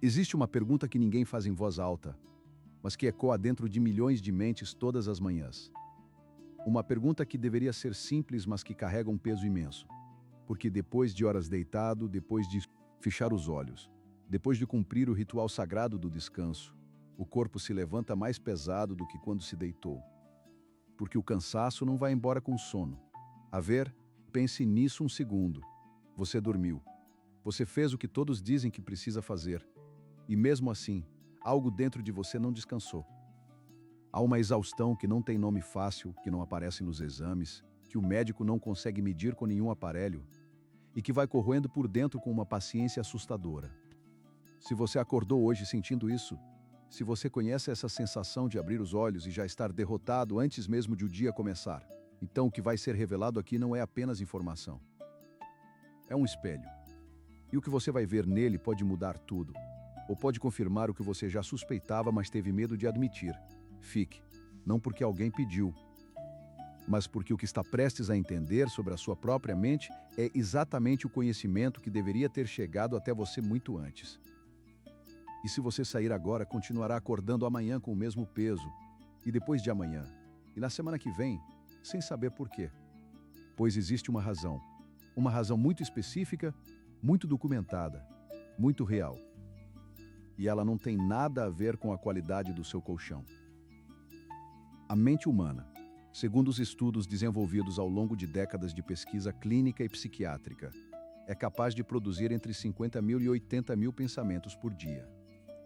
Existe uma pergunta que ninguém faz em voz alta, mas que ecoa dentro de milhões de mentes todas as manhãs. Uma pergunta que deveria ser simples, mas que carrega um peso imenso. Porque depois de horas deitado, depois de fechar os olhos, depois de cumprir o ritual sagrado do descanso, o corpo se levanta mais pesado do que quando se deitou. Porque o cansaço não vai embora com o sono. A ver, pense nisso um segundo. Você dormiu. Você fez o que todos dizem que precisa fazer. E mesmo assim, algo dentro de você não descansou. Há uma exaustão que não tem nome fácil, que não aparece nos exames, que o médico não consegue medir com nenhum aparelho e que vai corroendo por dentro com uma paciência assustadora. Se você acordou hoje sentindo isso, se você conhece essa sensação de abrir os olhos e já estar derrotado antes mesmo de o dia começar, então o que vai ser revelado aqui não é apenas informação. É um espelho. E o que você vai ver nele pode mudar tudo. Ou pode confirmar o que você já suspeitava, mas teve medo de admitir. Fique, não porque alguém pediu, mas porque o que está prestes a entender sobre a sua própria mente é exatamente o conhecimento que deveria ter chegado até você muito antes. E se você sair agora, continuará acordando amanhã com o mesmo peso, e depois de amanhã, e na semana que vem, sem saber por quê. Pois existe uma razão muito específica, muito documentada, muito real. E ela não tem nada a ver com a qualidade do seu colchão. A mente humana, segundo os estudos desenvolvidos ao longo de décadas de pesquisa clínica e psiquiátrica, é capaz de produzir entre 50 mil e 80 mil pensamentos por dia.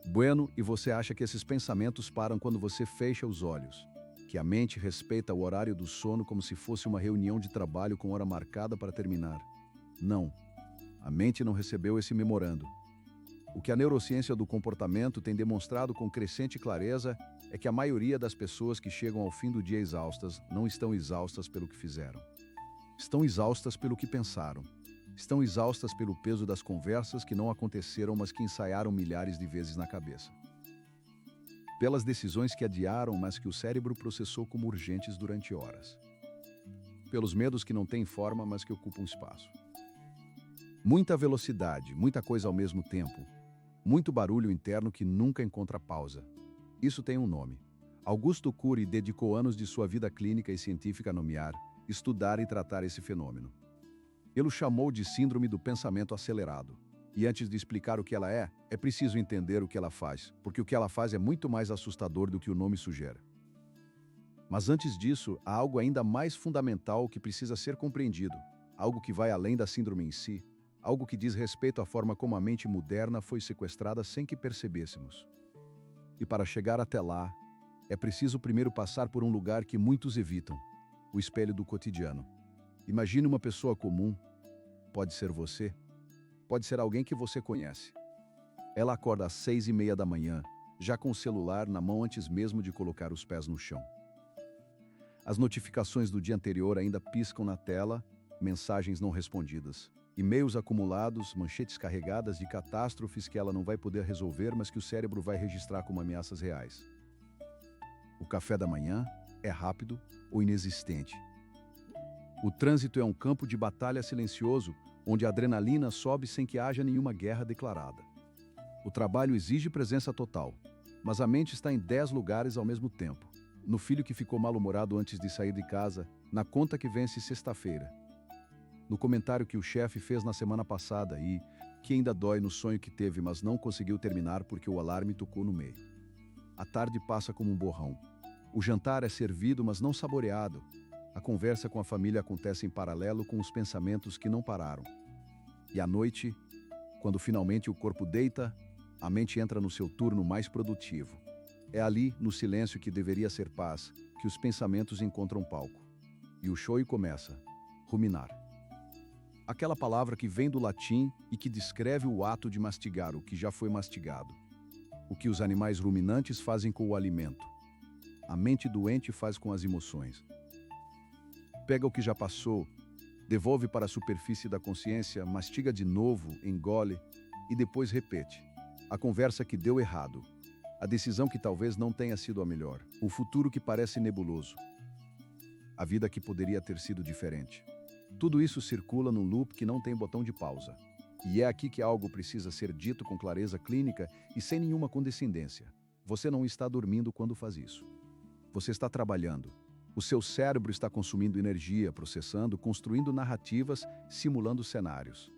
Bueno, e você acha que esses pensamentos param quando você fecha os olhos? Que a mente respeita o horário do sono como se fosse uma reunião de trabalho com hora marcada para terminar? Não. A mente não recebeu esse memorando. O que a neurociência do comportamento tem demonstrado com crescente clareza é que a maioria das pessoas que chegam ao fim do dia exaustas não estão exaustas pelo que fizeram. Estão exaustas pelo que pensaram. Estão exaustas pelo peso das conversas que não aconteceram, mas que ensaiaram milhares de vezes na cabeça. Pelas decisões que adiaram, mas que o cérebro processou como urgentes durante horas. Pelos medos que não têm forma, mas que ocupam espaço. Muita velocidade, muita coisa ao mesmo tempo. Muito barulho interno que nunca encontra pausa. Isso tem um nome. Augusto Cury dedicou anos de sua vida clínica e científica a nomear, estudar e tratar esse fenômeno. Ele o chamou de síndrome do pensamento acelerado. E antes de explicar o que ela é preciso entender o que ela faz, porque o que ela faz é muito mais assustador do que o nome sugere. Mas antes disso, há algo ainda mais fundamental que precisa ser compreendido, algo que vai além da síndrome em si, algo que diz respeito à forma como a mente moderna foi sequestrada sem que percebêssemos. E para chegar até lá, é preciso primeiro passar por um lugar que muitos evitam, o espelho do cotidiano. Imagine uma pessoa comum, pode ser você, pode ser alguém que você conhece. Ela acorda às 6:30 da manhã, já com o celular na mão antes mesmo de colocar os pés no chão. As notificações do dia anterior ainda piscam na tela, mensagens não respondidas. E-mails acumulados, manchetes carregadas de catástrofes que ela não vai poder resolver, mas que o cérebro vai registrar como ameaças reais. O café da manhã é rápido ou inexistente. O trânsito é um campo de batalha silencioso, onde a adrenalina sobe sem que haja nenhuma guerra declarada. O trabalho exige presença total, mas a mente está em 10 lugares ao mesmo tempo. No filho que ficou mal-humorado antes de sair de casa, na conta que vence sexta-feira, no comentário que o chefe fez na semana passada e que ainda dói no sonho que teve, mas não conseguiu terminar porque o alarme tocou no meio. A tarde passa como um borrão. O jantar é servido, mas não saboreado. A conversa com a família acontece em paralelo com os pensamentos que não pararam. E à noite, quando finalmente o corpo deita, a mente entra no seu turno mais produtivo. É ali, no silêncio que deveria ser paz, que os pensamentos encontram palco. E o show começa. Ruminar. Aquela palavra que vem do latim e que descreve o ato de mastigar o que já foi mastigado. O que os animais ruminantes fazem com o alimento. A mente doente faz com as emoções. Pega o que já passou, devolve para a superfície da consciência, mastiga de novo, engole e depois repete. A conversa que deu errado. A decisão que talvez não tenha sido a melhor. O futuro que parece nebuloso. A vida que poderia ter sido diferente. Tudo isso circula num loop que não tem botão de pausa. E é aqui que algo precisa ser dito com clareza clínica e sem nenhuma condescendência. Você não está dormindo quando faz isso. Você está trabalhando. O seu cérebro está consumindo energia, processando, construindo narrativas, simulando cenários.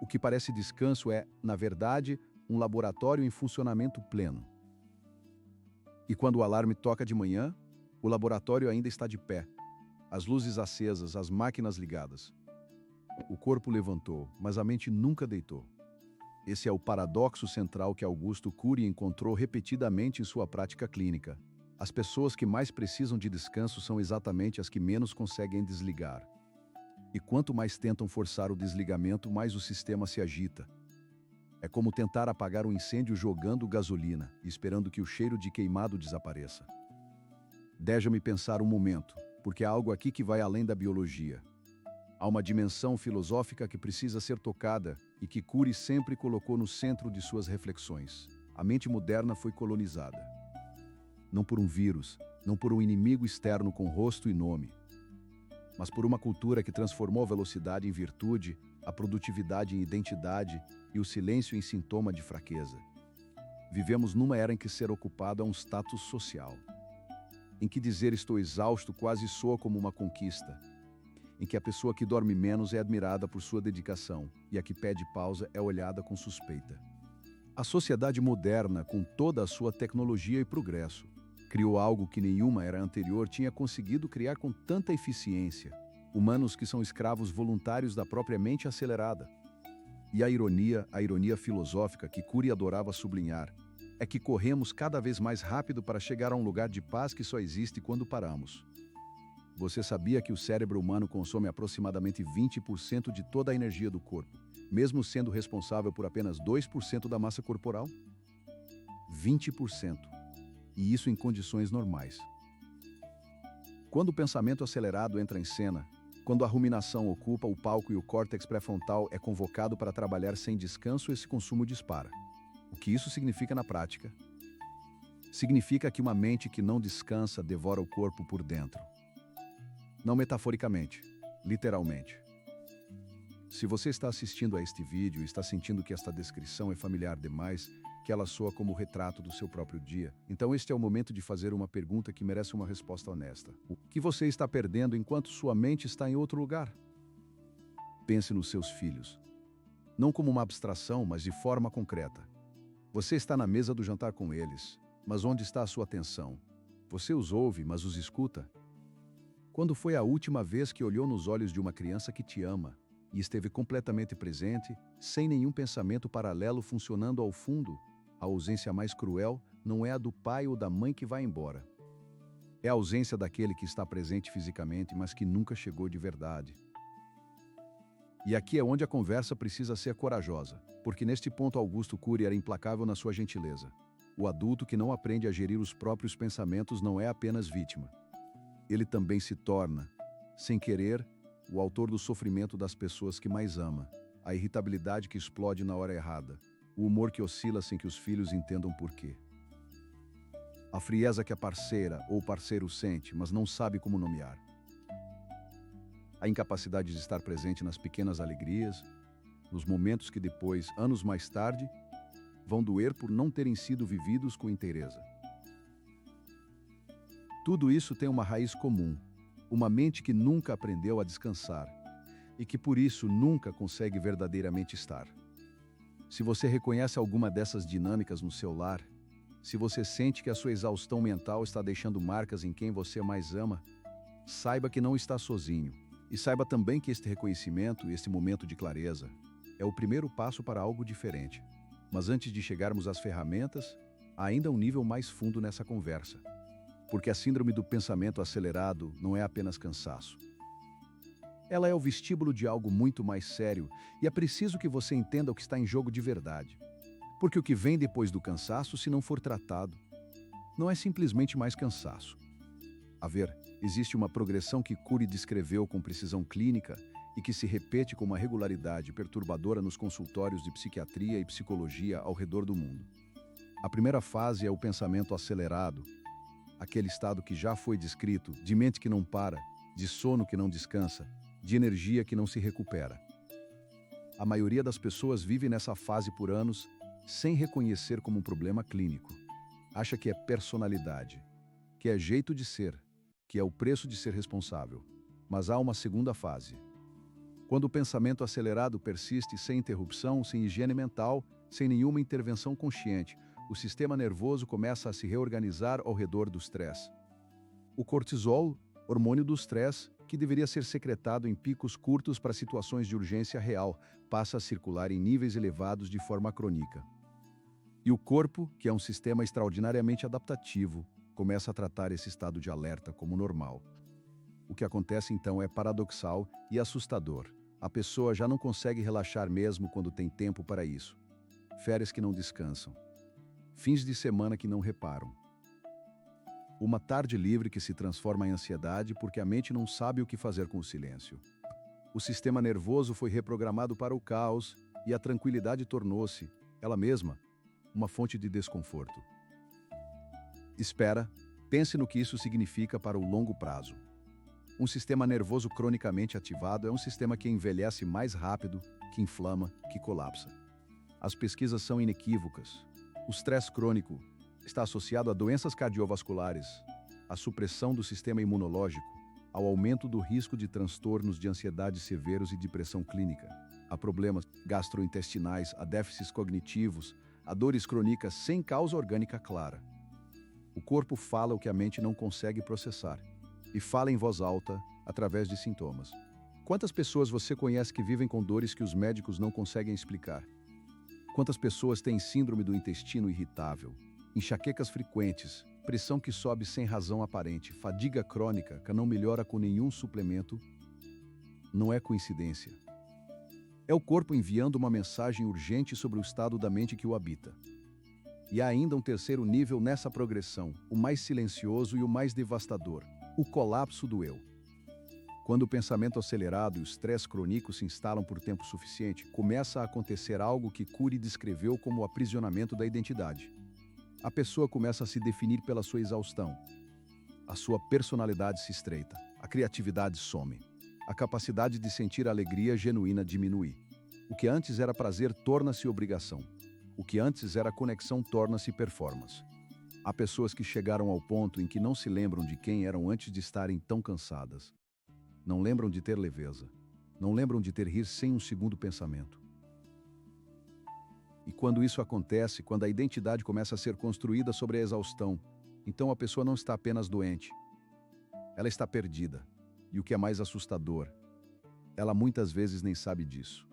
O que parece descanso é, na verdade, um laboratório em funcionamento pleno. E quando o alarme toca de manhã, o laboratório ainda está de pé. As luzes acesas, as máquinas ligadas. O corpo levantou, mas a mente nunca deitou. Esse é o paradoxo central que Augusto Cury encontrou repetidamente em sua prática clínica. As pessoas que mais precisam de descanso são exatamente as que menos conseguem desligar. E quanto mais tentam forçar o desligamento, mais o sistema se agita. É como tentar apagar um incêndio jogando gasolina e esperando que o cheiro de queimado desapareça. Deixa-me pensar um momento, porque há algo aqui que vai além da biologia. Há uma dimensão filosófica que precisa ser tocada e que Cury sempre colocou no centro de suas reflexões. A mente moderna foi colonizada. Não por um vírus, não por um inimigo externo com rosto e nome, mas por uma cultura que transformou a velocidade em virtude, a produtividade em identidade e o silêncio em sintoma de fraqueza. Vivemos numa era em que ser ocupado é um status social, em que dizer estou exausto quase soa como uma conquista, em que a pessoa que dorme menos é admirada por sua dedicação e a que pede pausa é olhada com suspeita. A sociedade moderna, com toda a sua tecnologia e progresso, criou algo que nenhuma era anterior tinha conseguido criar com tanta eficiência: humanos que são escravos voluntários da própria mente acelerada. E a ironia filosófica que Cury adorava sublinhar, é que corremos cada vez mais rápido para chegar a um lugar de paz que só existe quando paramos. Você sabia que o cérebro humano consome aproximadamente 20% de toda a energia do corpo, mesmo sendo responsável por apenas 2% da massa corporal? 20%. E isso em condições normais. Quando o pensamento acelerado entra em cena, quando a ruminação ocupa o palco e o córtex pré-frontal é convocado para trabalhar sem descanso, esse consumo dispara. O que isso significa na prática? Significa que uma mente que não descansa devora o corpo por dentro. Não metaforicamente, literalmente. Se você está assistindo a este vídeo e está sentindo que esta descrição é familiar demais, que ela soa como o retrato do seu próprio dia, então este é o momento de fazer uma pergunta que merece uma resposta honesta. O que você está perdendo enquanto sua mente está em outro lugar? Pense nos seus filhos. Não como uma abstração, mas de forma concreta. Você está na mesa do jantar com eles, mas onde está a sua atenção? Você os ouve, mas os escuta? Quando foi a última vez que olhou nos olhos de uma criança que te ama e esteve completamente presente, sem nenhum pensamento paralelo funcionando ao fundo? A ausência mais cruel não é a do pai ou da mãe que vai embora. É a ausência daquele que está presente fisicamente, mas que nunca chegou de verdade. E aqui é onde a conversa precisa ser corajosa, porque neste ponto Augusto Cury era implacável na sua gentileza. O adulto que não aprende a gerir os próprios pensamentos não é apenas vítima. Ele também se torna, sem querer, o autor do sofrimento das pessoas que mais ama, a irritabilidade que explode na hora errada, o humor que oscila sem que os filhos entendam porquê. A frieza que a parceira ou parceiro sente, mas não sabe como nomear. A incapacidade de estar presente nas pequenas alegrias, nos momentos que depois, anos mais tarde, vão doer por não terem sido vividos com inteireza. Tudo isso tem uma raiz comum, uma mente que nunca aprendeu a descansar e que por isso nunca consegue verdadeiramente estar. Se você reconhece alguma dessas dinâmicas no seu lar, se você sente que a sua exaustão mental está deixando marcas em quem você mais ama, saiba que não está sozinho. E saiba também que este reconhecimento e este momento de clareza é o primeiro passo para algo diferente. Mas antes de chegarmos às ferramentas, há ainda um nível mais fundo nessa conversa. Porque a síndrome do pensamento acelerado não é apenas cansaço. Ela é o vestíbulo de algo muito mais sério e é preciso que você entenda o que está em jogo de verdade. Porque o que vem depois do cansaço, se não for tratado, não é simplesmente mais cansaço. A ver, existe uma progressão que Cury descreveu com precisão clínica e que se repete com uma regularidade perturbadora nos consultórios de psiquiatria e psicologia ao redor do mundo. A primeira fase é o pensamento acelerado, aquele estado que já foi descrito, de mente que não para, de sono que não descansa, de energia que não se recupera. A maioria das pessoas vive nessa fase por anos sem reconhecer como um problema clínico. Acha que é personalidade, que é jeito de ser, que é o preço de ser responsável. Mas há uma segunda fase. Quando o pensamento acelerado persiste sem interrupção, sem higiene mental, sem nenhuma intervenção consciente, o sistema nervoso começa a se reorganizar ao redor do estresse. O cortisol, hormônio do estresse, que deveria ser secretado em picos curtos para situações de urgência real, passa a circular em níveis elevados de forma crônica. E o corpo, que é um sistema extraordinariamente adaptativo, começa a tratar esse estado de alerta como normal. O que acontece então é paradoxal e assustador. A pessoa já não consegue relaxar mesmo quando tem tempo para isso. Férias que não descansam. Fins de semana que não reparam. Uma tarde livre que se transforma em ansiedade porque a mente não sabe o que fazer com o silêncio. O sistema nervoso foi reprogramado para o caos e a tranquilidade tornou-se, ela mesma, uma fonte de desconforto. Espera, pense no que isso significa para o longo prazo. Um sistema nervoso cronicamente ativado é um sistema que envelhece mais rápido, que inflama, que colapsa. As pesquisas são inequívocas. O estresse crônico está associado a doenças cardiovasculares, à supressão do sistema imunológico, ao aumento do risco de transtornos de ansiedade severos e depressão clínica, a problemas gastrointestinais, a déficits cognitivos, a dores crônicas sem causa orgânica clara. O corpo fala o que a mente não consegue processar, e fala em voz alta, através de sintomas. Quantas pessoas você conhece que vivem com dores que os médicos não conseguem explicar? Quantas pessoas têm síndrome do intestino irritável, enxaquecas frequentes, pressão que sobe sem razão aparente, fadiga crônica que não melhora com nenhum suplemento? Não é coincidência. É o corpo enviando uma mensagem urgente sobre o estado da mente que o habita. E há ainda um terceiro nível nessa progressão, o mais silencioso e o mais devastador, o colapso do eu. Quando o pensamento acelerado e o estresse crônico se instalam por tempo suficiente, começa a acontecer algo que Cury descreveu como o aprisionamento da identidade. A pessoa começa a se definir pela sua exaustão. A sua personalidade se estreita, a criatividade some. A capacidade de sentir alegria genuína diminui. O que antes era prazer torna-se obrigação. O que antes era conexão torna-se performance. Há pessoas que chegaram ao ponto em que não se lembram de quem eram antes de estarem tão cansadas. Não lembram de ter leveza. Não lembram de ter rir sem um segundo pensamento. E quando isso acontece, quando a identidade começa a ser construída sobre a exaustão, então a pessoa não está apenas doente. Ela está perdida. E o que é mais assustador, ela muitas vezes nem sabe disso.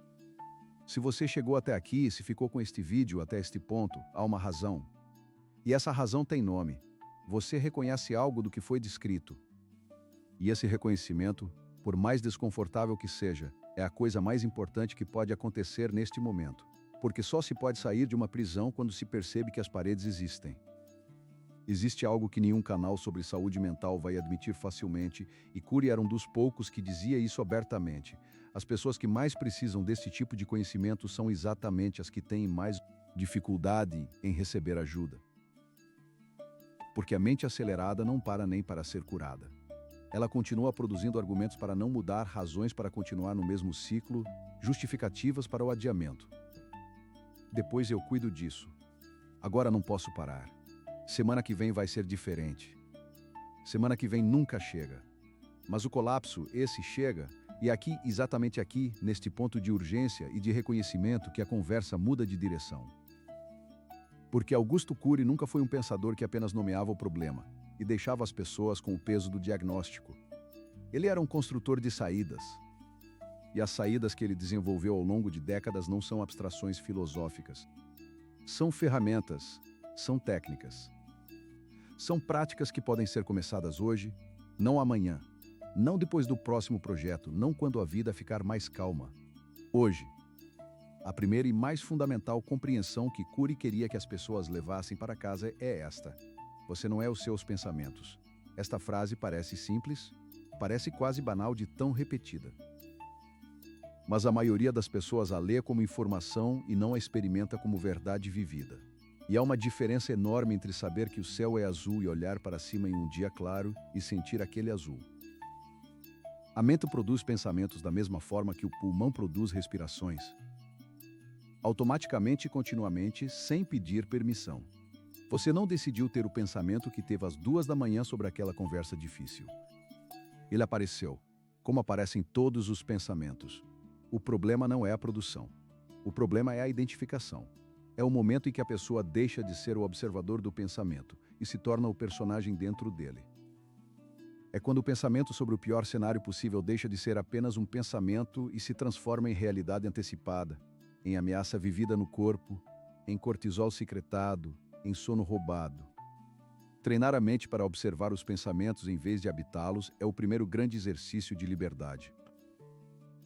Se você chegou até aqui, se ficou com este vídeo até este ponto, há uma razão. E essa razão tem nome. Você reconhece algo do que foi descrito. E esse reconhecimento, por mais desconfortável que seja, é a coisa mais importante que pode acontecer neste momento. Porque só se pode sair de uma prisão quando se percebe que as paredes existem. Existe algo que nenhum canal sobre saúde mental vai admitir facilmente, e Cury era um dos poucos que dizia isso abertamente. As pessoas que mais precisam desse tipo de conhecimento são exatamente as que têm mais dificuldade em receber ajuda. Porque a mente acelerada não para nem para ser curada. Ela continua produzindo argumentos para não mudar, razões para continuar no mesmo ciclo, justificativas para o adiamento. Depois eu cuido disso. Agora não posso parar. Semana que vem vai ser diferente. Semana que vem nunca chega. Mas o colapso, esse chega, e é aqui, exatamente aqui, neste ponto de urgência e de reconhecimento, que a conversa muda de direção. Porque Augusto Cury nunca foi um pensador que apenas nomeava o problema e deixava as pessoas com o peso do diagnóstico. Ele era um construtor de saídas. E as saídas que ele desenvolveu ao longo de décadas não são abstrações filosóficas. São ferramentas, são técnicas. São práticas que podem ser começadas hoje, não amanhã, não depois do próximo projeto, não quando a vida ficar mais calma. Hoje. A primeira e mais fundamental compreensão que Cury queria que as pessoas levassem para casa é esta: você não é os seus pensamentos. Esta frase parece simples, parece quase banal de tão repetida. Mas a maioria das pessoas a lê como informação e não a experimenta como verdade vivida. E há uma diferença enorme entre saber que o céu é azul e olhar para cima em um dia claro e sentir aquele azul. A mente produz pensamentos da mesma forma que o pulmão produz respirações. automaticamente e continuamente, sem pedir permissão. Você não decidiu ter o pensamento que teve às 2 da manhã sobre aquela conversa difícil. Ele apareceu, como aparecem todos os pensamentos. O problema não é a produção. O problema é a identificação. É o momento em que a pessoa deixa de ser o observador do pensamento e se torna o personagem dentro dele. É quando o pensamento sobre o pior cenário possível deixa de ser apenas um pensamento e se transforma em realidade antecipada, em ameaça vivida no corpo, em cortisol secretado, em sono roubado. Treinar a mente para observar os pensamentos em vez de habitá-los é o primeiro grande exercício de liberdade.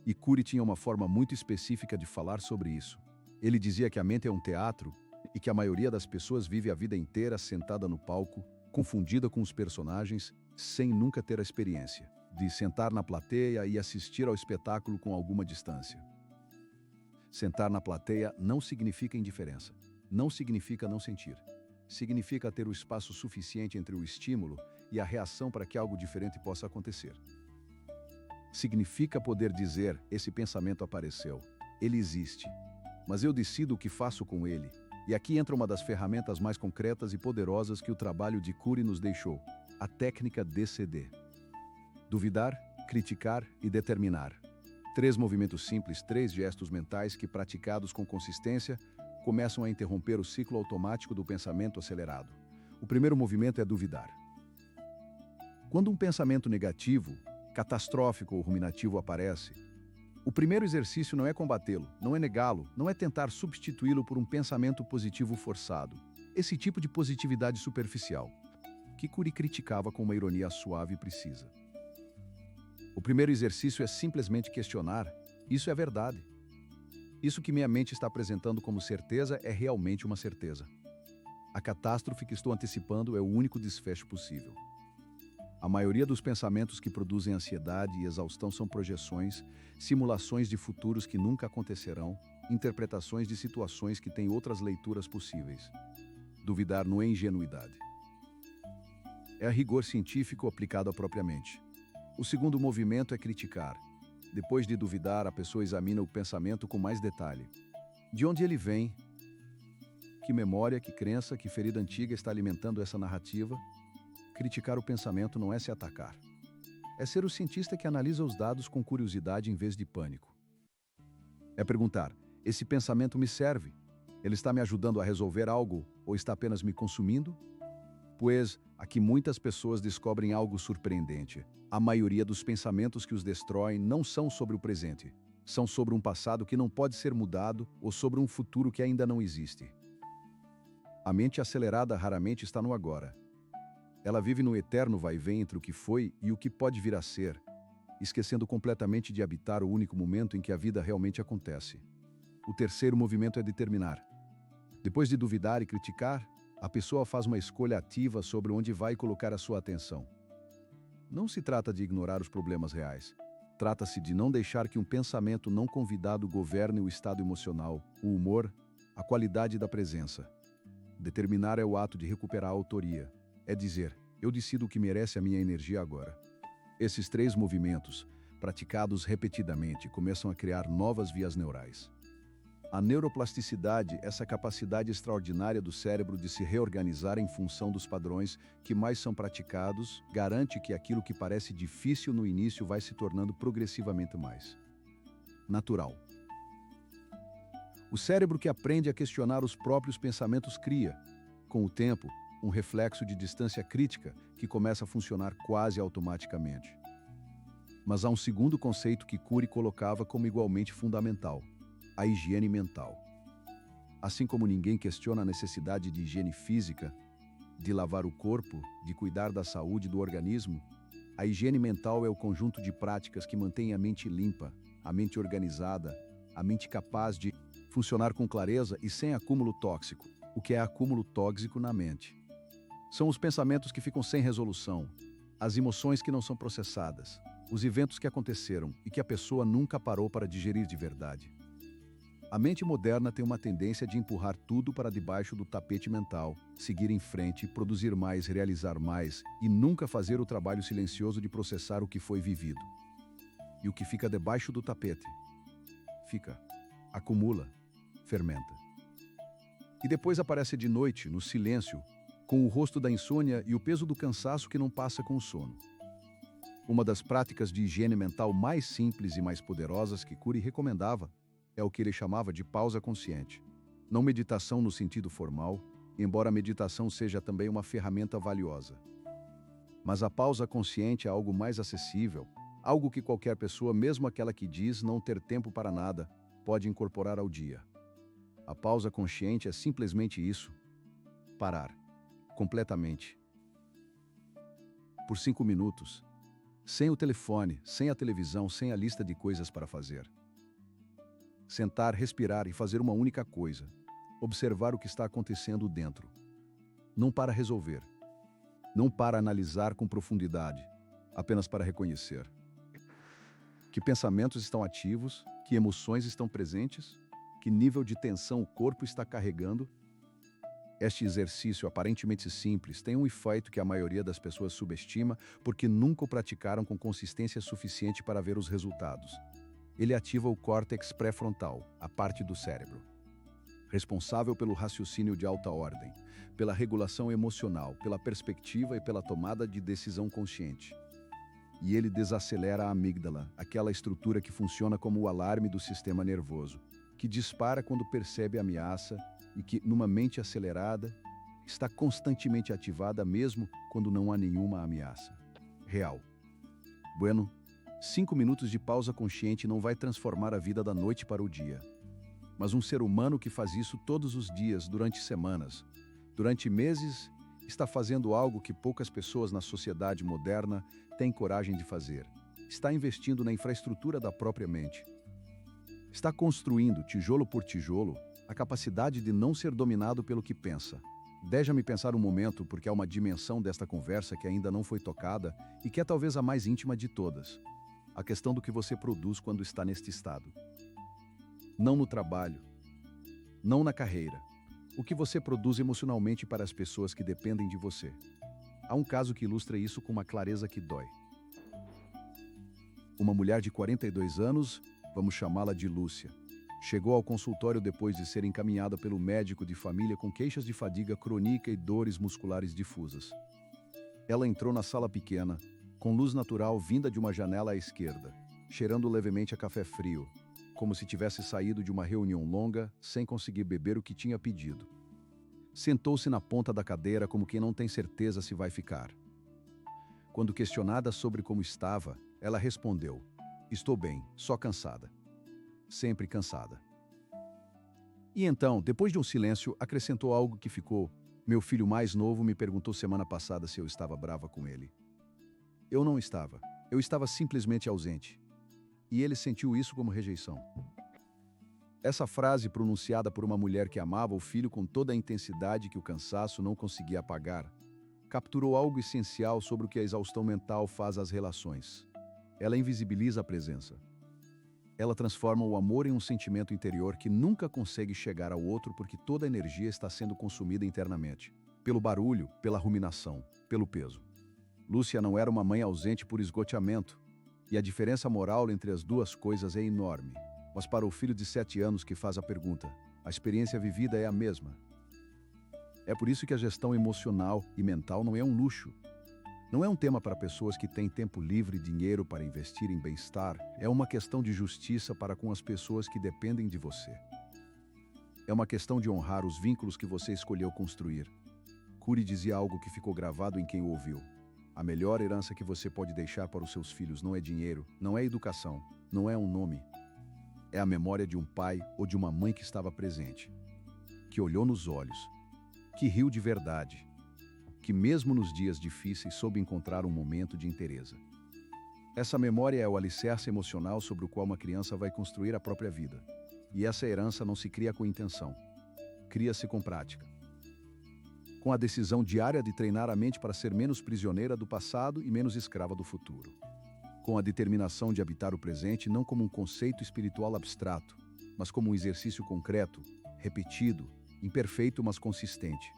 E Cury tinha uma forma muito específica de falar sobre isso. Ele dizia que a mente é um teatro e que a maioria das pessoas vive a vida inteira sentada no palco, confundida com os personagens, sem nunca ter a experiência de sentar na plateia e assistir ao espetáculo com alguma distância. Sentar na plateia não significa indiferença, não significa não sentir. Significa ter o espaço suficiente entre o estímulo e a reação para que algo diferente possa acontecer. Significa poder dizer: esse pensamento apareceu, ele existe, mas eu decido o que faço com ele. E aqui entra uma das ferramentas mais concretas e poderosas que o trabalho de Cury nos deixou: a técnica DCD. Duvidar, criticar e determinar. 3 movimentos simples, 3 gestos mentais que, praticados com consistência, começam a interromper o ciclo automático do pensamento acelerado. O primeiro movimento é duvidar. Quando um pensamento negativo, catastrófico ou ruminativo aparece, o primeiro exercício não é combatê-lo, não é negá-lo, não é tentar substituí-lo por um pensamento positivo forçado. Esse tipo de positividade superficial, que Cury criticava com uma ironia suave e precisa. O primeiro exercício é simplesmente questionar: isso é verdade? Isso que minha mente está apresentando como certeza é realmente uma certeza? A catástrofe que estou antecipando é o único desfecho possível. A maioria dos pensamentos que produzem ansiedade e exaustão são projeções, simulações de futuros que nunca acontecerão, interpretações de situações que têm outras leituras possíveis. Duvidar não é ingenuidade. É a rigor científico aplicado à própria mente. O segundo movimento é criticar. Depois de duvidar, a pessoa examina o pensamento com mais detalhe. De onde ele vem? Que memória, que crença, que ferida antiga está alimentando essa narrativa? Criticar o pensamento não é se atacar. É ser o cientista que analisa os dados com curiosidade em vez de pânico. É perguntar: esse pensamento me serve? Ele está me ajudando a resolver algo ou está apenas me consumindo? Pois, aqui muitas pessoas descobrem algo surpreendente. A maioria dos pensamentos que os destroem não são sobre o presente. São sobre um passado que não pode ser mudado ou sobre um futuro que ainda não existe. A mente acelerada raramente está no agora. Ela vive no eterno vai-vem entre o que foi e o que pode vir a ser, esquecendo completamente de habitar o único momento em que a vida realmente acontece. O terceiro movimento é determinar. Depois de duvidar e criticar, a pessoa faz uma escolha ativa sobre onde vai colocar a sua atenção. Não se trata de ignorar os problemas reais. Trata-se de não deixar que um pensamento não convidado governe o estado emocional, o humor, a qualidade da presença. Determinar é o ato de recuperar a autoria. É dizer: eu decido o que merece a minha energia agora. Esses 3 movimentos, praticados repetidamente, começam a criar novas vias neurais. A neuroplasticidade, essa capacidade extraordinária do cérebro de se reorganizar em função dos padrões que mais são praticados, garante que aquilo que parece difícil no início vai se tornando progressivamente mais natural. O cérebro que aprende a questionar os próprios pensamentos cria, com o tempo, um reflexo de distância crítica que começa a funcionar quase automaticamente. Mas há um segundo conceito que Cury colocava como igualmente fundamental: a higiene mental. Assim como ninguém questiona a necessidade de higiene física, de lavar o corpo, de cuidar da saúde do organismo, a higiene mental é o conjunto de práticas que mantém a mente limpa, a mente organizada, a mente capaz de funcionar com clareza e sem acúmulo tóxico. O que é acúmulo tóxico na mente? São os pensamentos que ficam sem resolução, as emoções que não são processadas, os eventos que aconteceram e que a pessoa nunca parou para digerir de verdade. A mente moderna tem uma tendência de empurrar tudo para debaixo do tapete mental, seguir em frente, produzir mais, realizar mais e nunca fazer o trabalho silencioso de processar o que foi vivido. E o que fica debaixo do tapete? Acumula. fermenta. E depois aparece de noite, no silêncio, com o rosto da insônia e o peso do cansaço que não passa com o sono. Uma das práticas de higiene mental mais simples e mais poderosas que Cury recomendava é o que ele chamava de pausa consciente. Não meditação no sentido formal, embora a meditação seja também uma ferramenta valiosa. Mas a pausa consciente é algo mais acessível, algo que qualquer pessoa, mesmo aquela que diz não ter tempo para nada, pode incorporar ao dia. A pausa consciente é simplesmente isso: parar, completamente. Por 5 minutos, sem o telefone, sem a televisão, sem a lista de coisas para fazer. Sentar, respirar e fazer uma única coisa: observar o que está acontecendo dentro. Não para resolver. Não para analisar com profundidade, apenas para reconhecer. Que pensamentos estão ativos, que emoções estão presentes, que nível de tensão o corpo está carregando. Este exercício aparentemente simples tem um efeito que a maioria das pessoas subestima porque nunca o praticaram com consistência suficiente para ver os resultados. Ele ativa o córtex pré-frontal, a parte do cérebro responsável pelo raciocínio de alta ordem, pela regulação emocional, pela perspectiva e pela tomada de decisão consciente. E ele desacelera a amígdala, aquela estrutura que funciona como o alarme do sistema nervoso, que dispara quando percebe a ameaça e que, numa mente acelerada, está constantemente ativada mesmo quando não há nenhuma ameaça real. Bueno, 5 minutos de pausa consciente não vai transformar a vida da noite para o dia. Mas um ser humano que faz isso todos os dias, durante semanas, durante meses, está fazendo algo que poucas pessoas na sociedade moderna têm coragem de fazer. Está investindo na infraestrutura da própria mente. Está construindo, tijolo por tijolo, a capacidade de não ser dominado pelo que pensa. Deixa-me pensar um momento, porque há uma dimensão desta conversa que ainda não foi tocada e que é talvez a mais íntima de todas. A questão do que você produz quando está neste estado. Não no trabalho, não na carreira. O que você produz emocionalmente para as pessoas que dependem de você. Há um caso que ilustra isso com uma clareza que dói. Uma mulher de 42 anos, vamos chamá-la de Lúcia, chegou ao consultório depois de ser encaminhada pelo médico de família com queixas de fadiga crônica e dores musculares difusas. Ela entrou na sala pequena, com luz natural vinda de uma janela à esquerda, cheirando levemente a café frio, como se tivesse saído de uma reunião longa, sem conseguir beber o que tinha pedido. Sentou-se na ponta da cadeira como quem não tem certeza se vai ficar. Quando questionada sobre como estava, ela respondeu: "Estou bem, só cansada. Sempre cansada." E então, depois de um silêncio, acrescentou algo que ficou: "Meu filho mais novo me perguntou semana passada se eu estava brava com ele. Eu não estava. Eu estava simplesmente ausente. E ele sentiu isso como rejeição." Essa frase, pronunciada por uma mulher que amava o filho com toda a intensidade que o cansaço não conseguia apagar, capturou algo essencial sobre o que a exaustão mental faz às relações. Ela invisibiliza a presença. Ela transforma o amor em um sentimento interior que nunca consegue chegar ao outro porque toda a energia está sendo consumida internamente, pelo barulho, pela ruminação, pelo peso. Lúcia não era uma mãe ausente por esgotamento, e a diferença moral entre as duas coisas é enorme. Mas para o filho de 7 anos que faz a pergunta, a experiência vivida é a mesma. É por isso que a gestão emocional e mental não é um luxo. Não é um tema para pessoas que têm tempo livre e dinheiro para investir em bem-estar. É uma questão de justiça para com as pessoas que dependem de você. É uma questão de honrar os vínculos que você escolheu construir. Cury dizia algo que ficou gravado em quem o ouviu. A melhor herança que você pode deixar para os seus filhos não é dinheiro, não é educação, não é um nome. É a memória de um pai ou de uma mãe que estava presente, que olhou nos olhos, que riu de verdade, que mesmo nos dias difíceis soube encontrar um momento de inteireza. Essa memória é o alicerce emocional sobre o qual uma criança vai construir a própria vida. E essa herança não se cria com intenção, cria-se com prática. Com a decisão diária de treinar a mente para ser menos prisioneira do passado e menos escrava do futuro. Com a determinação de habitar o presente não como um conceito espiritual abstrato, mas como um exercício concreto, repetido, imperfeito, mas consistente.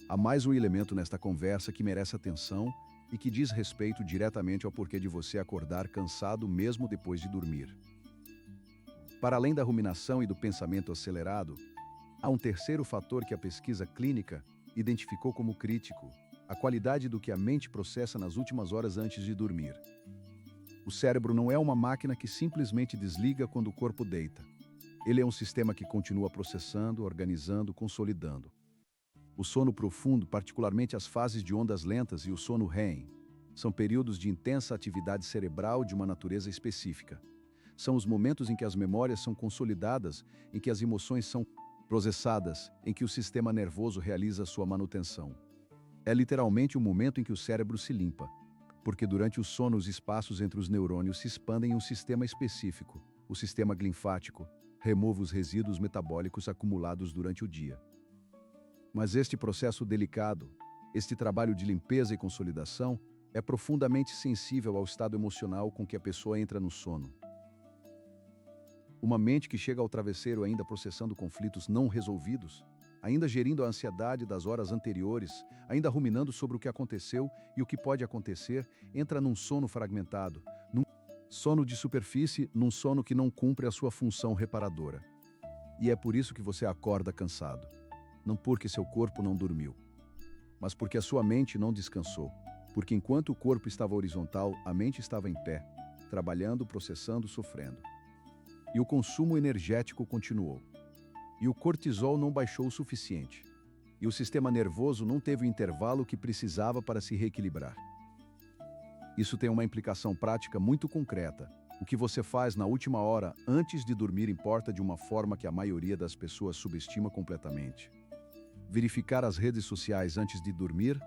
Há mais um elemento nesta conversa que merece atenção e que diz respeito diretamente ao porquê de você acordar cansado mesmo depois de dormir. Para além da ruminação e do pensamento acelerado, Há um terceiro fator que a pesquisa clínica identificou como crítico: a qualidade do que a mente processa nas últimas horas antes de dormir. O cérebro não é uma máquina que simplesmente desliga quando o corpo deita. Ele é um sistema que continua processando, organizando, consolidando. O sono profundo, particularmente as fases de ondas lentas e o sono REM, são períodos de intensa atividade cerebral de uma natureza específica. São os momentos em que as memórias são consolidadas, em que as emoções são processadas, em que o sistema nervoso realiza sua manutenção. É literalmente o momento em que o cérebro se limpa, porque durante o sono os espaços entre os neurônios se expandem em um sistema específico, o sistema linfático, remove os resíduos metabólicos acumulados durante o dia. Mas este processo delicado, este trabalho de limpeza e consolidação, é profundamente sensível ao estado emocional com que a pessoa entra no sono. Uma mente que chega ao travesseiro ainda processando conflitos não resolvidos, ainda gerindo a ansiedade das horas anteriores, ainda ruminando sobre o que aconteceu e o que pode acontecer, entra num sono fragmentado, num sono de superfície, num sono que não cumpre a sua função reparadora. E é por isso que você acorda cansado. Não porque seu corpo não dormiu, mas porque a sua mente não descansou. Porque enquanto o corpo estava horizontal, a mente estava em pé, trabalhando, processando, sofrendo. E o consumo energético continuou. E o cortisol não baixou o suficiente. E o sistema nervoso não teve o intervalo que precisava para se reequilibrar. Isso tem uma implicação prática muito concreta. O que você faz na última hora antes de dormir importa de uma forma que a maioria das pessoas subestima completamente. Verificar as redes sociais antes de dormir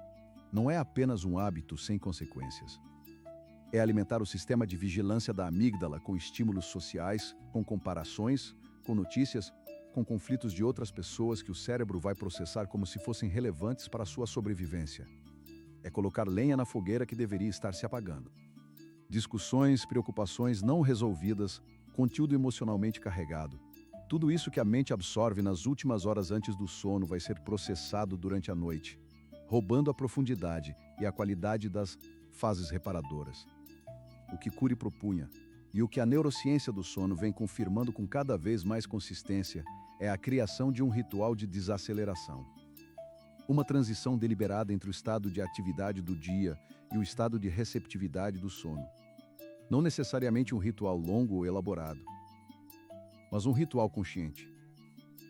não é apenas um hábito sem consequências. É alimentar o sistema de vigilância da amígdala com estímulos sociais, com comparações, com notícias, com conflitos de outras pessoas que o cérebro vai processar como se fossem relevantes para a sua sobrevivência. É colocar lenha na fogueira que deveria estar se apagando. Discussões, preocupações não resolvidas, conteúdo emocionalmente carregado. Tudo isso que a mente absorve nas últimas horas antes do sono vai ser processado durante a noite, roubando a profundidade e a qualidade das fases reparadoras. O que Cury propunha, e o que a neurociência do sono vem confirmando com cada vez mais consistência, é a criação de um ritual de desaceleração. Uma transição deliberada entre o estado de atividade do dia e o estado de receptividade do sono. Não necessariamente um ritual longo ou elaborado, mas um ritual consciente.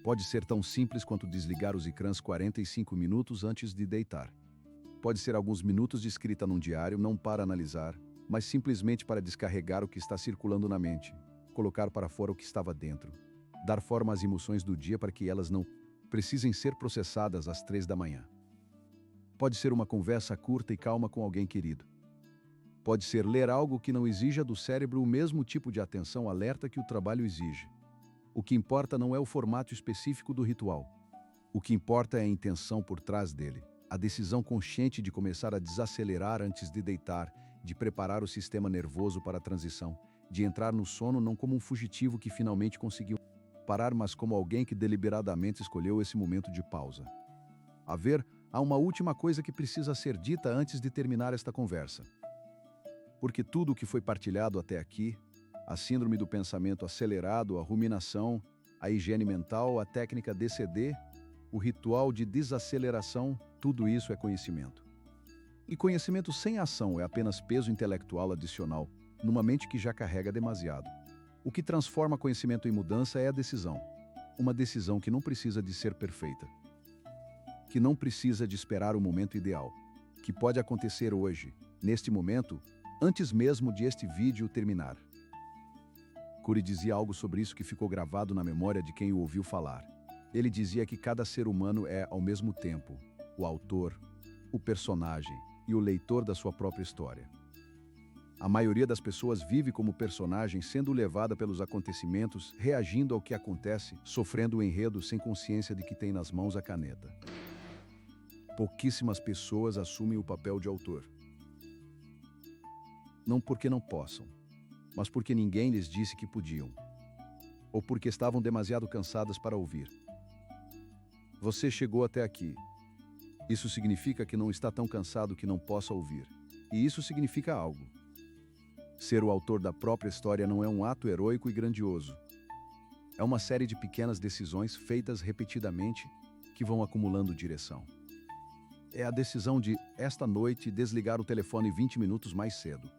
Pode ser tão simples quanto desligar os ecrãs 45 minutos antes de deitar. Pode ser alguns minutos de escrita num diário, não para analisar, mas simplesmente para descarregar o que está circulando na mente, colocar para fora o que estava dentro, dar forma às emoções do dia para que elas não precisem ser processadas às 3 da manhã. Pode ser uma conversa curta e calma com alguém querido. Pode ser ler algo que não exija do cérebro o mesmo tipo de atenção alerta que o trabalho exige. O que importa não é o formato específico do ritual. O que importa é a intenção por trás dele, a decisão consciente de começar a desacelerar antes de deitar, de preparar o sistema nervoso para a transição, de entrar no sono não como um fugitivo que finalmente conseguiu parar, mas como alguém que deliberadamente escolheu esse momento de pausa. Há uma última coisa que precisa ser dita antes de terminar esta conversa. Porque tudo o que foi partilhado até aqui, a síndrome do pensamento acelerado, a ruminação, a higiene mental, a técnica DCD, o ritual de desaceleração, tudo isso é conhecimento. E conhecimento sem ação é apenas peso intelectual adicional, numa mente que já carrega demasiado. O que transforma conhecimento em mudança é a decisão. Uma decisão que não precisa de ser perfeita. Que não precisa de esperar o momento ideal. Que pode acontecer hoje, neste momento, antes mesmo de este vídeo terminar. Cury dizia algo sobre isso que ficou gravado na memória de quem o ouviu falar. Ele dizia que cada ser humano é, ao mesmo tempo, o autor, o personagem e o leitor da sua própria história. A maioria das pessoas vive como personagem, sendo levada pelos acontecimentos, reagindo ao que acontece, sofrendo o enredo sem consciência de que tem nas mãos a caneta. Pouquíssimas pessoas assumem o papel de autor. Não porque não possam, mas porque ninguém lhes disse que podiam. Ou porque estavam demasiado cansadas para ouvir. Você chegou até aqui. Isso significa que não está tão cansado que não possa ouvir. E isso significa algo. Ser o autor da própria história não é um ato heróico e grandioso. É uma série de pequenas decisões feitas repetidamente que vão acumulando direção. É a decisão de, esta noite, desligar o telefone 20 minutos mais cedo.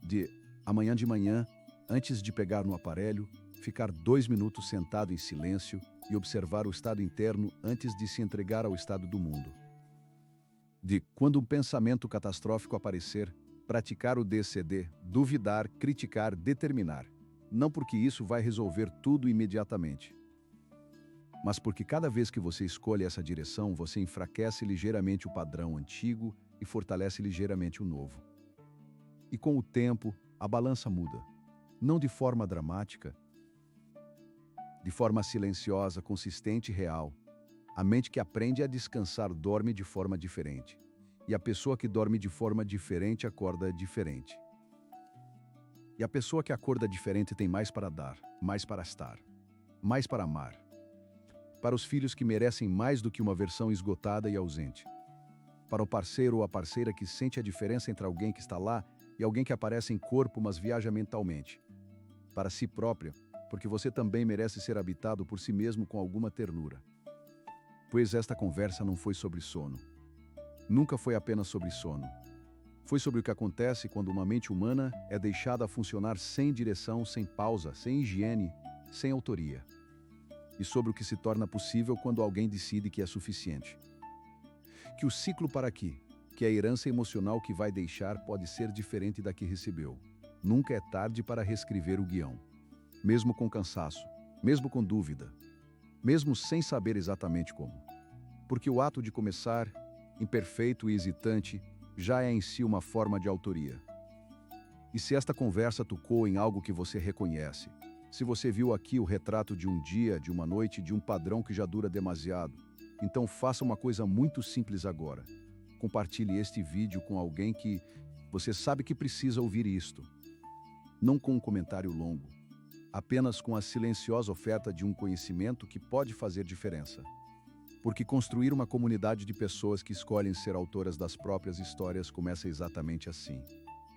De, amanhã de manhã, antes de pegar no aparelho, ficar 2 minutos sentado em silêncio e observar o estado interno antes de se entregar ao estado do mundo. De, quando um pensamento catastrófico aparecer, praticar o DCD, duvidar, criticar, determinar. Não porque isso vai resolver tudo imediatamente, mas porque cada vez que você escolhe essa direção, você enfraquece ligeiramente o padrão antigo e fortalece ligeiramente o novo. E com o tempo, a balança muda. Não de forma dramática, de forma silenciosa, consistente e real. A mente que aprende a descansar dorme de forma diferente. E a pessoa que dorme de forma diferente acorda diferente. E a pessoa que acorda diferente tem mais para dar, mais para estar, mais para amar. Para os filhos que merecem mais do que uma versão esgotada e ausente. Para o parceiro ou a parceira que sente a diferença entre alguém que está lá e alguém que aparece em corpo, mas viaja mentalmente. Para si própria, porque você também merece ser habitado por si mesmo com alguma ternura. Pois esta conversa não foi sobre sono. Nunca foi apenas sobre sono. Foi sobre o que acontece quando uma mente humana é deixada funcionar sem direção, sem pausa, sem higiene, sem autoria. E sobre o que se torna possível quando alguém decide que é suficiente. Que o ciclo para aqui, que a herança emocional que vai deixar pode ser diferente da que recebeu. Nunca é tarde para reescrever o guião. Mesmo com cansaço, mesmo com dúvida, mesmo sem saber exatamente como. Porque o ato de começar, imperfeito e hesitante, já é em si uma forma de autoria. E se esta conversa tocou em algo que você reconhece, se você viu aqui o retrato de um dia, de uma noite, de um padrão que já dura demasiado, então faça uma coisa muito simples agora. Compartilhe este vídeo com alguém que você sabe que precisa ouvir isto. Não com um comentário longo, apenas com a silenciosa oferta de um conhecimento que pode fazer diferença. Porque construir uma comunidade de pessoas que escolhem ser autoras das próprias histórias começa exatamente assim.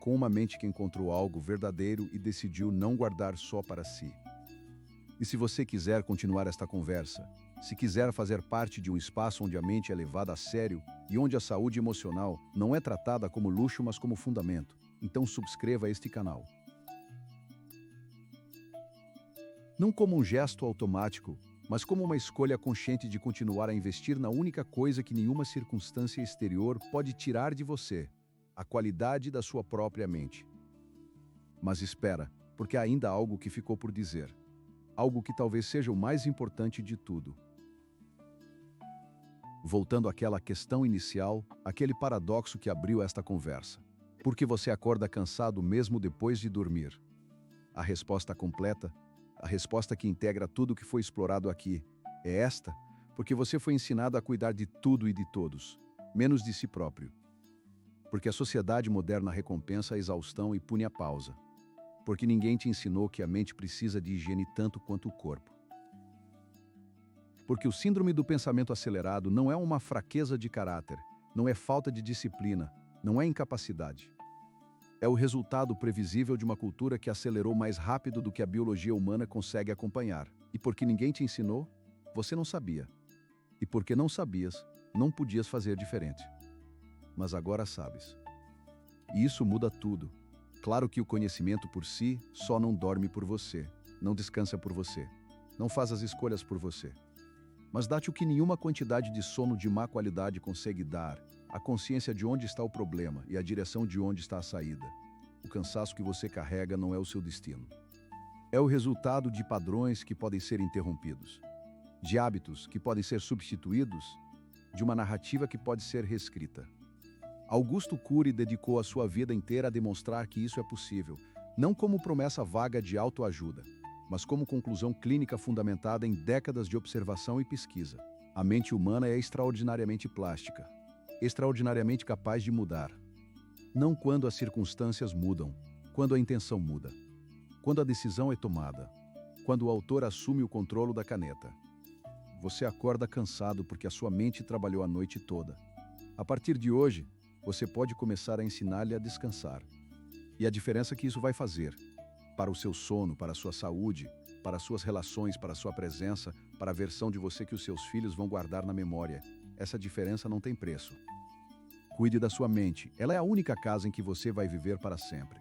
Com uma mente que encontrou algo verdadeiro e decidiu não guardar só para si. E se você quiser continuar esta conversa, se quiser fazer parte de um espaço onde a mente é levada a sério e onde a saúde emocional não é tratada como luxo, mas como fundamento, então subscreva este canal. Não como um gesto automático, mas como uma escolha consciente de continuar a investir na única coisa que nenhuma circunstância exterior pode tirar de você, a qualidade da sua própria mente. Mas espera, porque há ainda algo que ficou por dizer. Algo que talvez seja o mais importante de tudo. Voltando àquela questão inicial, aquele paradoxo que abriu esta conversa. Por que você acorda cansado mesmo depois de dormir? A resposta completa, a resposta que integra tudo que foi explorado aqui, é esta, porque você foi ensinado a cuidar de tudo e de todos, menos de si próprio. Porque a sociedade moderna recompensa a exaustão e pune a pausa. Porque ninguém te ensinou que a mente precisa de higiene tanto quanto o corpo. Porque o síndrome do pensamento acelerado não é uma fraqueza de caráter, não é falta de disciplina, não é incapacidade. É o resultado previsível de uma cultura que acelerou mais rápido do que a biologia humana consegue acompanhar. E porque ninguém te ensinou, você não sabia. E porque não sabias, não podias fazer diferente. Mas agora sabes. E isso muda tudo. Claro que o conhecimento por si só não dorme por você, não descansa por você, não faz as escolhas por você. Mas dá-te o que nenhuma quantidade de sono de má qualidade consegue dar, a consciência de onde está o problema e a direção de onde está a saída. O cansaço que você carrega não é o seu destino. É o resultado de padrões que podem ser interrompidos, de hábitos que podem ser substituídos, de uma narrativa que pode ser reescrita. Augusto Cury dedicou a sua vida inteira a demonstrar que isso é possível, não como promessa vaga de autoajuda, mas como conclusão clínica fundamentada em décadas de observação e pesquisa. A mente humana é extraordinariamente plástica, extraordinariamente capaz de mudar. Não quando as circunstâncias mudam, quando a intenção muda, quando a decisão é tomada, quando o autor assume o controle da caneta. Você acorda cansado porque a sua mente trabalhou a noite toda. A partir de hoje, você pode começar a ensinar-lhe a descansar. E a diferença que isso vai fazer para o seu sono, para a sua saúde, para suas relações, para sua presença, para a versão de você que os seus filhos vão guardar na memória. Essa diferença não tem preço. Cuide da sua mente. Ela é a única casa em que você vai viver para sempre.